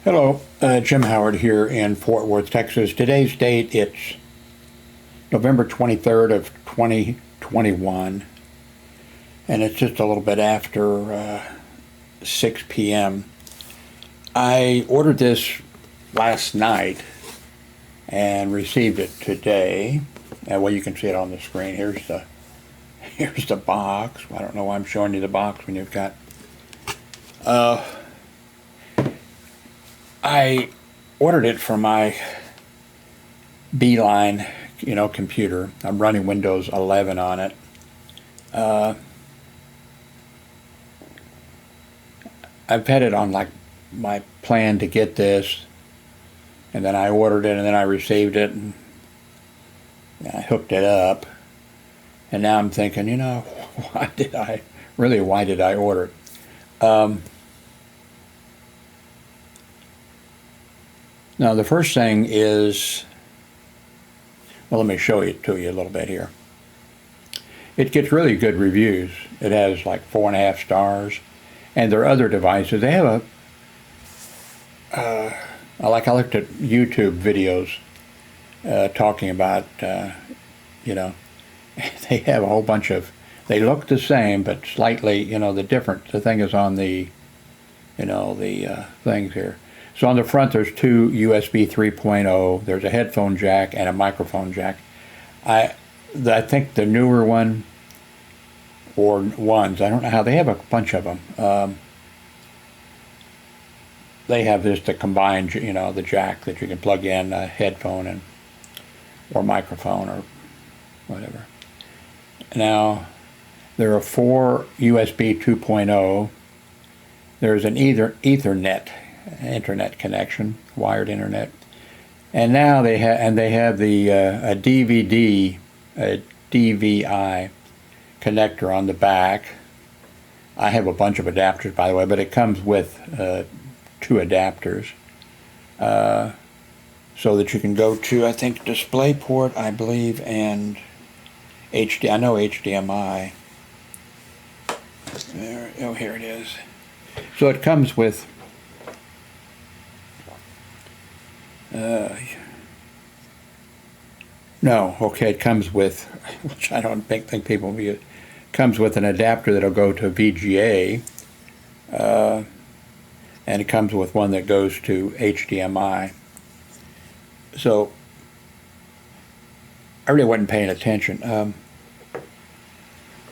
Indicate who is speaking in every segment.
Speaker 1: Hello, Jim Howard here in Fort Worth, Texas. Today's date, it's November 23rd of 2021, and it's just a little bit after 6 p.m. I ordered this last night and received it today. Well, you can see it on the screen. Here's the box. I don't know why I'm showing you the box when you've got I ordered it from my Beeline, computer. I'm running Windows 11 on it. I've had it on like my plan to get this, and then I ordered it, and then I received it, and I hooked it up, and now I'm thinking, why did I order it? Now the first thing is, well, let me show it to you a little bit here. It gets really good reviews. It has like 4.5 stars, and their other devices, they have I looked at YouTube videos talking about, they have a whole bunch of, they look the same, but slightly, the thing is on the, things here. So on the front, there's two USB 3.0. There's a headphone jack and a microphone jack. I think the newer one, or ones, I don't know how, they have a bunch of them. They have just the combined, the jack that you can plug in a headphone or microphone or whatever. Now, there are 4 USB 2.0. There's an Ethernet internet connection, wired internet, and now they have the a DVI connector on the back. I have a bunch of adapters, by the way, but it comes with 2 adapters, so that you can go to, I think, DisplayPort, I believe, and I know HDMI. Here it is. So it comes with it comes with, which I don't think people use, comes with an adapter that'll go to VGA, and it comes with one that goes to HDMI. So I really wasn't paying attention,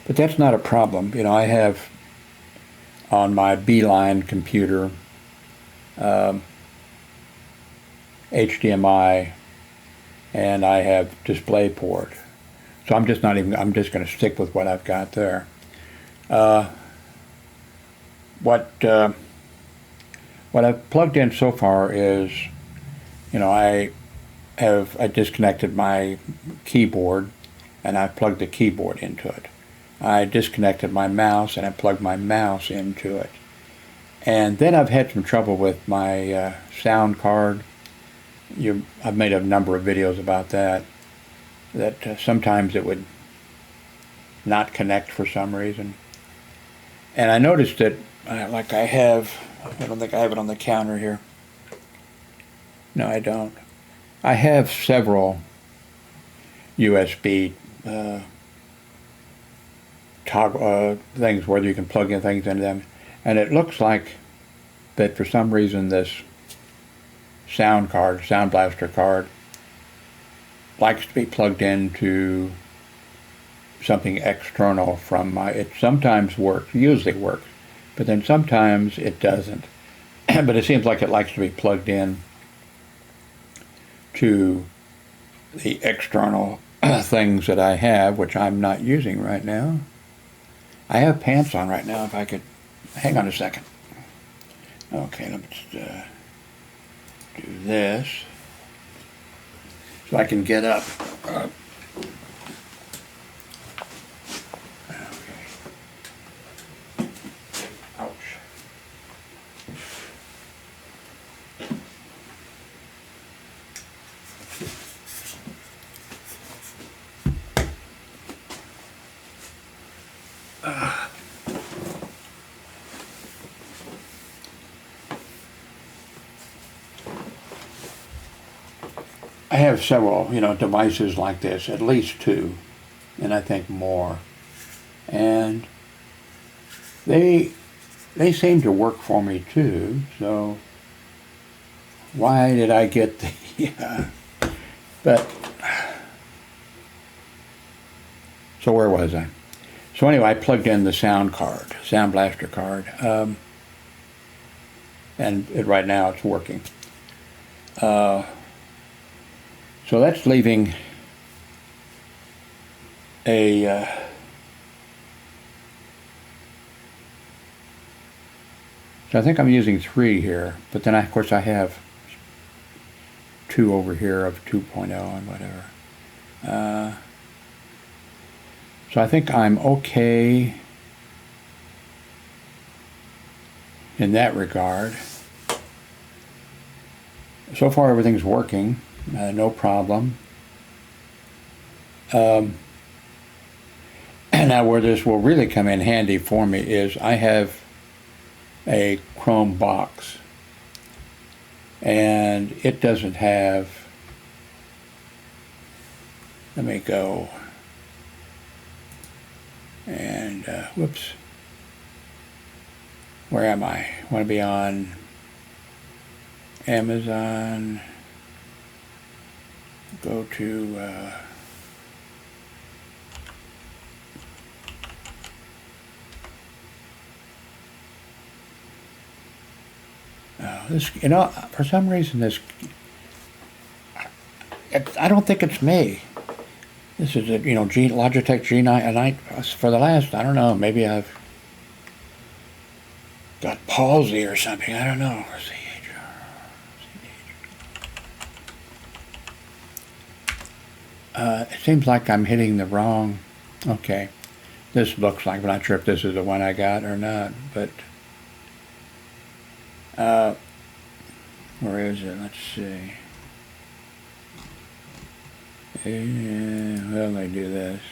Speaker 1: but that's not a problem. I have on my Beeline computer HDMI, and I have DisplayPort. So I'm just going to stick with what I've got there. What I've plugged in so far is, I disconnected my keyboard, and I plugged the keyboard into it. I disconnected my mouse, and I plugged my mouse into it. And then I've had some trouble with my sound card. I've made a number of videos about that sometimes it would not connect for some reason. And I noticed that, I don't think I have it on the counter here. No, I don't. I have several USB toggle things where you can plug in things into them, and it looks like that for some reason this Sound Blaster card, likes to be plugged into something external from it sometimes works, usually works, but then sometimes it doesn't. But it seems like it likes to be plugged in to the external things that I have, which I'm not using right now. I have pants on right now. If I could, hang on a second. Okay, let's do this so I can get up. Okay. Ouch. have several, devices like this, at least two, and I think more. And they seem to work for me too, so why did I get the, but, so where was I? So anyway, I plugged in the Sound Blaster card, and right now it's working. So that's leaving a so I think I'm using 3 here, but then of course I have 2 over here of 2.0 and whatever. So I think I'm okay in that regard. So far everything's working, no problem. Now where this will really come in handy for me is I have a Chrome box, and it doesn't have, let me go, and whoops, where am I? I want to be on Amazon, go to this, for some reason this, I don't think it's me. This is a, Logitech G9, and for the last, I don't know, maybe I've got palsy or something, I don't know. It seems like I'm hitting the wrong, okay, this looks like, I'm not sure if this is the one I got or not, but where is it? Let's see. Well, they do this.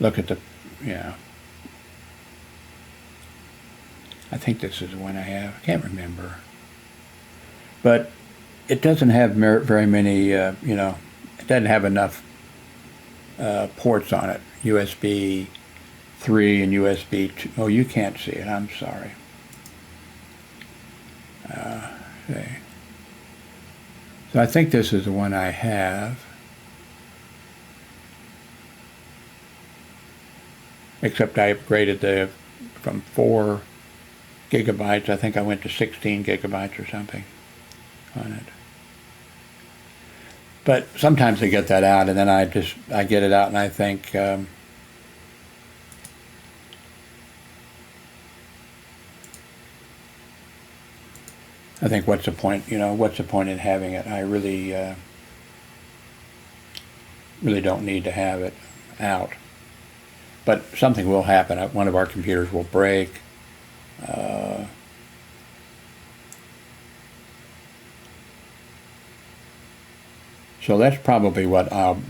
Speaker 1: Look at the, I think this is the one I have. I can't remember. But it doesn't have very many, it doesn't have enough ports on it. USB 3 and USB 2. Oh, you can't see it. I'm sorry. Okay. So I think this is the one I have. Except I upgraded from 4 gigabytes, I think I went to 16 gigabytes or something on it. But sometimes I get that out, and then I get it out and I think, what's the point, what's the point in having it? I really don't need to have it out. But something will happen. One of our computers will break. So that's probably what I'll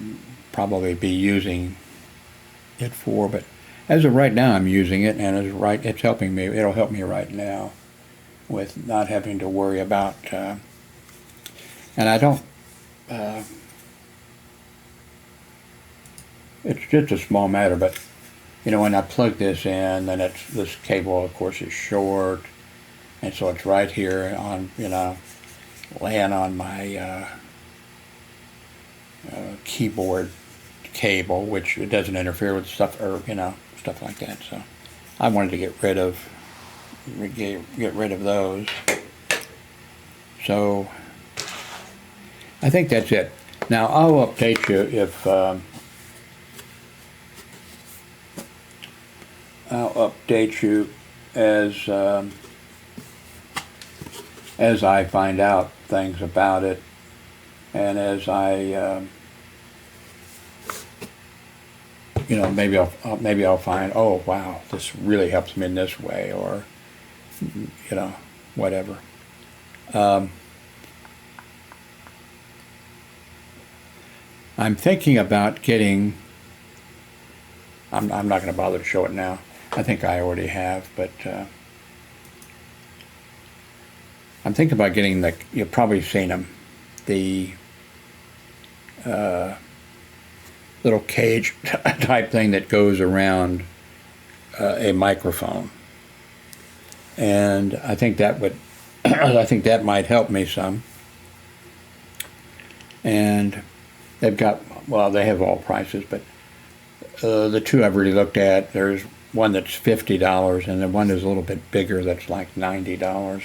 Speaker 1: probably be using it for. But as of right now, I'm using it, and it's helping me. It'll help me right now with not having to worry about. And I don't. It's just a small matter, but when I plug this in, then this cable, of course, is short, and so it's right here on, laying on my keyboard cable, which it doesn't interfere with stuff, or stuff like that. So I wanted to get rid of those. So I think that's it. Now I'll update you if I'll update you as I find out things about it, and as I maybe I'll find, oh wow, this really helps me in this way, or whatever. I'm thinking about getting, I'm not going to bother to show it now. I think I already have, but I'm thinking about getting you've probably seen them, the little cage type thing that goes around a microphone. And I think that would, I think that might help me some. And they've got, well, they have all prices, but the two I've really looked at, there's one that's $50 and then one is a little bit bigger that's like $90.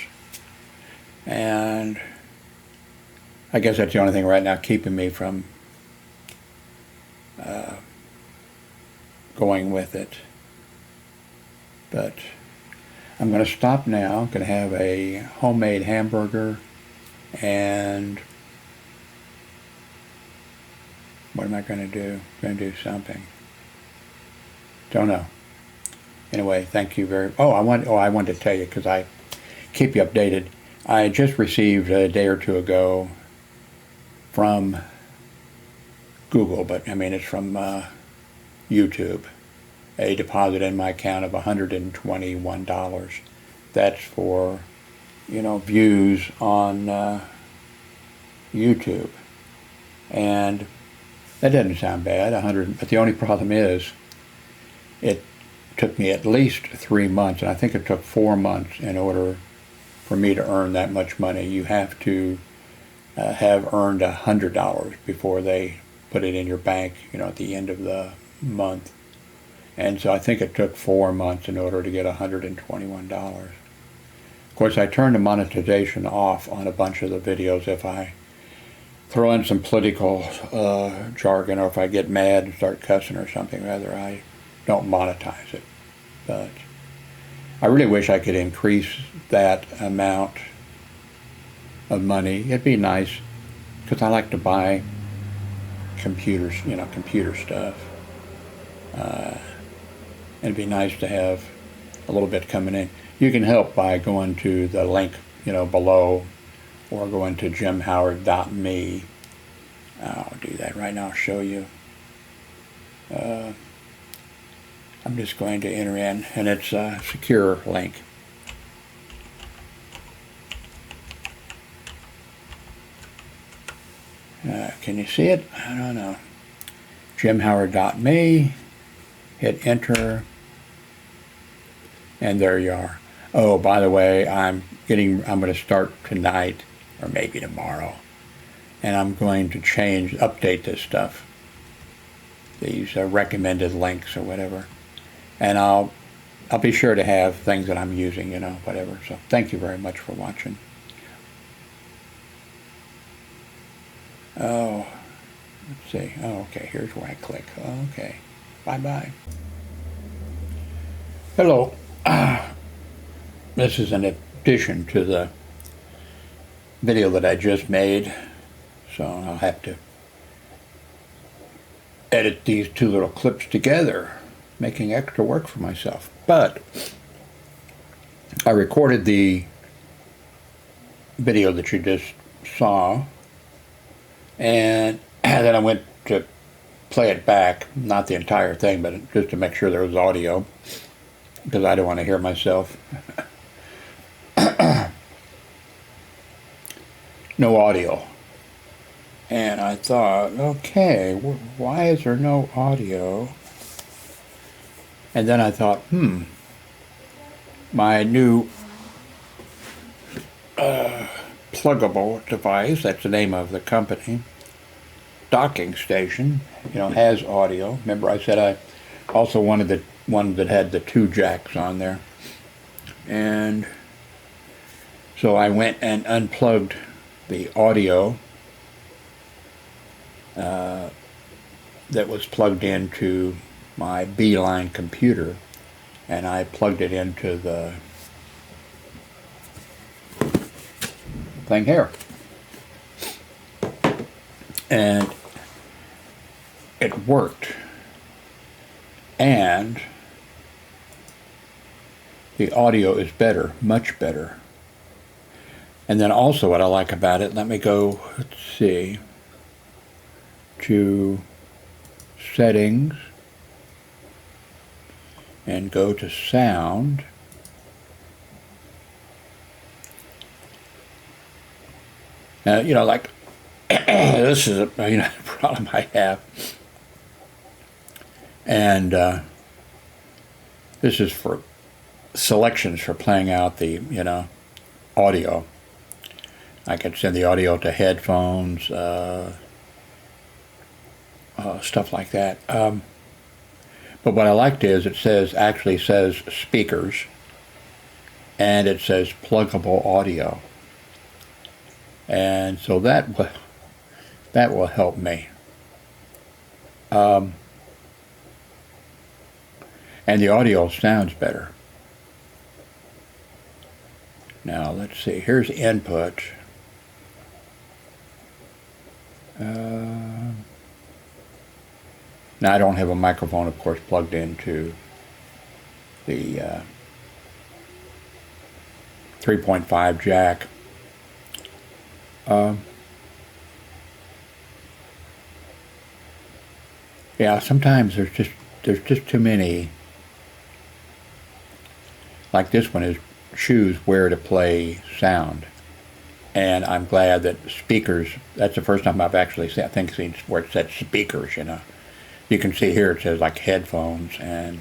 Speaker 1: And I guess that's the only thing right now keeping me from going with it. But I'm going to stop now. I'm going to have a homemade hamburger, and what am I going to do? I'm going to do something. Don't know. Anyway, thank you very. I wanted to tell you, because I keep you updated. I just received a day or two ago from Google, but I mean it's from YouTube, a deposit in my account of $121. That's for, views on YouTube, and that doesn't sound bad. 100, but the only problem is, it took me at least 3 months, and I think it took 4 months in order for me to earn that much money. You have to have earned $100 before they put it in your bank, at the end of the month. And so I think it took 4 months in order to get $121. Of course, I turned the monetization off on a bunch of the videos. If I throw in some political jargon, or if I get mad and start cussing or something, rather, I don't monetize it. But I really wish I could increase that amount of money. It'd be nice, because I like to buy computers, computer stuff. It'd be nice to have a little bit coming in. You can help by going to the link, below, or going to jimhoward.me. I'll do that right now. I'll show you. I'm just going to enter in, and it's a secure link. Can you see it? I don't know. jimhoward.me. Hit enter, and there you are. Oh, by the way, I'm going to start tonight, or maybe tomorrow, and I'm going to update this stuff, these recommended links or whatever, and I'll be sure to have things that I'm using, whatever. So thank you very much for watching. Oh, let's see. Oh, okay, here's where I click. Okay. Bye-bye. Hello. This is an addition to the video that I just made, so I'll have to edit these two little clips together, making extra work for myself. But I recorded the video that you just saw, and then I went to play it back, not the entire thing, but just to make sure there was audio, because I don't want to hear myself. No audio. And I thought, okay, why is there no audio? And then I thought, my new Plugable device, that's the name of the company, docking station, has audio. Remember I said I also wanted the one that had the 2 jacks on there. And so I went and unplugged the audio that was plugged into my Beeline computer, and I plugged it into the thing here. And it worked, and the audio is better, much better. And then also what I like about it, let me go, let's see, to settings, and go to sound. Now, like this is a problem I have, and this is for selections for playing out the audio. I can send the audio to headphones, stuff like that. But what I liked is it actually says speakers, and it says pluggable audio, and so that will help me. And the audio sounds better. Now let's see. Here's input. Now I don't have a microphone, of course, plugged into the 3.5 jack. Yeah, sometimes there's just too many. Like this one is choose where to play sound, and I'm glad that speakers. That's the first time I've actually seen where it said speakers. You can see here it says like headphones and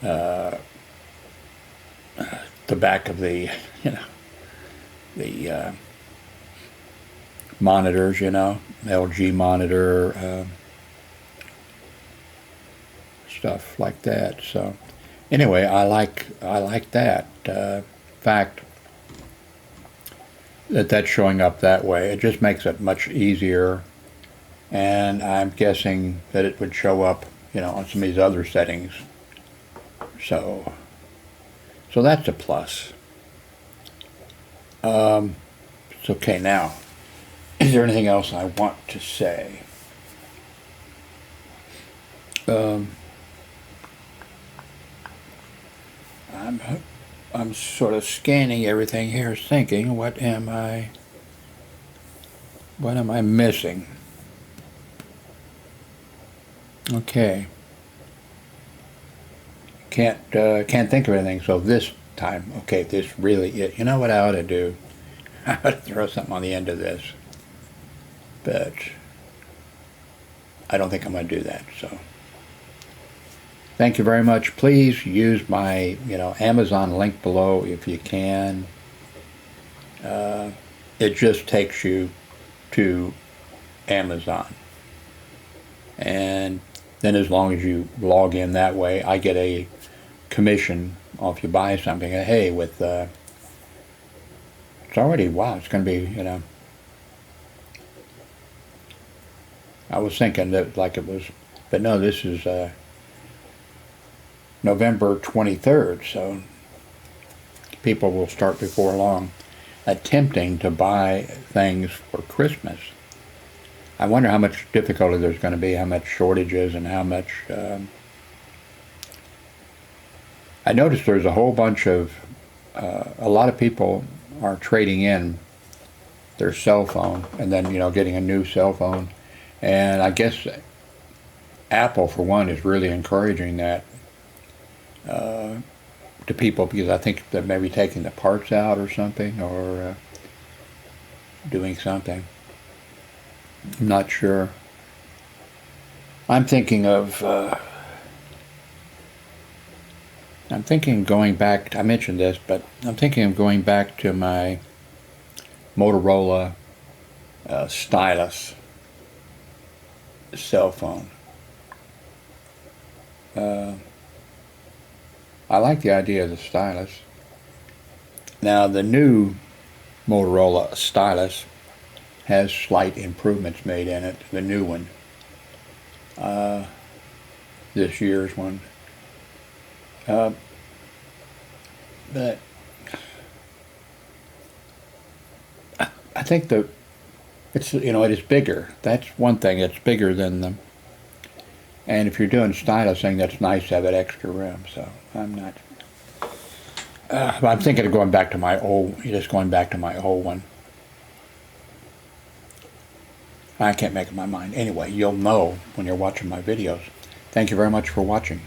Speaker 1: the back of the the monitors, LG monitor, stuff like that. So anyway, I like that fact that that's showing up that way. It just makes it much easier, and I'm guessing that it would show up on some of these other settings. So that's a plus. It's okay. Now, is there anything else I want to say? I'm sort of scanning everything here, thinking, what am I missing? Okay. Can't think of anything. So this time, okay, this really is. You know what I ought to do? I ought to throw something on the end of this, but I don't think I'm going to do that. So. Thank you very much. Please use my, Amazon link below if you can. It just takes you to Amazon. And then as long as you log in that way, I get a commission if you buy something. Hey, with, it's already, wow, it's going to be, I was thinking that like it was, but no, this is, November 23rd, so people will start before long attempting to buy things for Christmas. I wonder how much difficulty there's going to be, how much shortages, and how much... I noticed there's a whole bunch of... a lot of people are trading in their cell phone and then, getting a new cell phone. And I guess Apple, for one, is really encouraging that to people, because I think they're maybe taking the parts out or something, or doing something. I'm not sure. I'm thinking of going back, I mentioned this, but I'm thinking of going back to my Motorola stylus cell phone. I like the idea of the stylus. Now, the new Motorola stylus has slight improvements made in it, the new one, this year's one. But I think that it is bigger. That's one thing. It's bigger than the. And if you're doing stylusing, that's nice to have that extra room. So I'm not. I'm thinking of going back to my old. Just going back to my old one. I can't make up my mind. Anyway, you'll know when you're watching my videos. Thank you very much for watching.